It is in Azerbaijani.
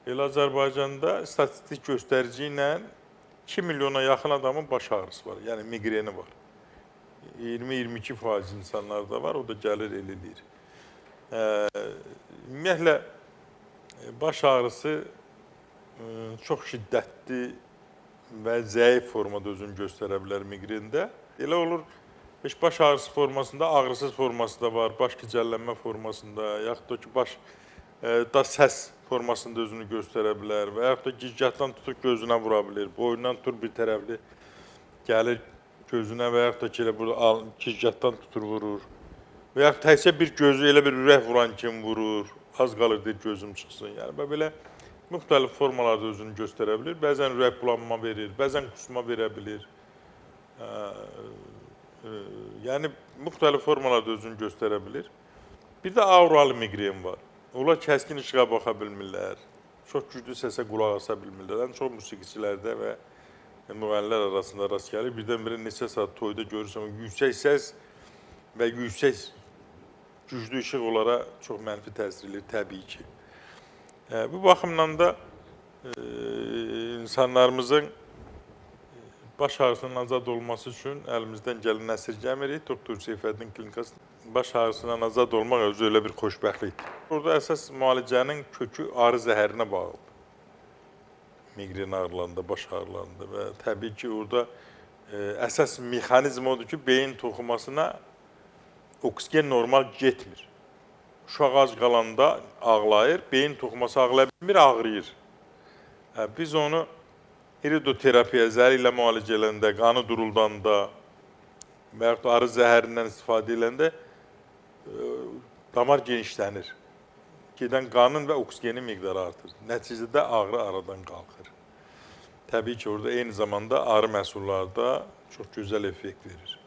Elə Azərbaycanda statistik göstərici ilə 2 milyona yaxın adamın baş ağrısı var, yəni miqreni var. 20-22% insanlarda var, o da gəlir el eləyir. Ümumiyyətlə, baş ağrısı çox şiddətli və zəif formada özünü göstərə bilər miqrendə. Elə olur, baş ağrısı formasında, ağrısız forması da var, baş gicəllənmə formasında, yaxud da ki, da səs formasında özünü göstərə bilər və yaxud da gicgahdan tutub gözünə vura bilir, boyundan tutur bir tərəfli gəlir gözünə və yaxud da ki, elə burada gicgahdan tutur vurur və yaxud təkcə bir gözü elə bir ürək vuran kimi vurur, az qalır deyir gözüm çıxsın. Yəni, belə müxtəlif formalarda özünü göstərə bilir. Bəzən ürək bulanma verir, bəzən qusma verə bilir. Yəni, müxtəlif formalarda özünü göstərə bilir. Bir də auralı miqren var. Onlar kəskin işığa baxa bilmirlər, çox güclü səsə qulaq asa bilmirlər. Ən çox musiqiçilərdə və müğənnilər arasında rast gəlir. Birdən-birə neçə saat toyda görürsən, yüksək səs və yüksək güclü işıq onlara çox mənfi təsir edir, təbii ki. Bu baxımdan da insanlarımızın baş ağrısının azad olması üçün əlimizdən gələn əsirgəmirik. Doktor Seyfəddin klinikasında baş ağrısından azad olmaq özü elə bir xoşbəxtlikdir. Burada əsas müalicənin kökü arı zəhərinə bağlıdır. Miqren ağrılarında, baş ağrılarında və təbii ki, orada əsas mexanizm odur ki, beyin toxumasına oksigen normal getmir. Uşaq ac qalanda ağlayır, beyin toxuması ağlaya bilmir, ağrıyır. Biz onu iridoterapiya, zəhər ilə müalicə eləndə, qanı duruldanda və yaxud da arı zəhərindən istifadə eləndə damar genişlənir. Gedən qanın və oksigenin miqdarı artır. Nəticədə ağrı aradan qalxır. Təbii ki, orada eyni zamanda arı məhsulları da çox gözəl effekt verir.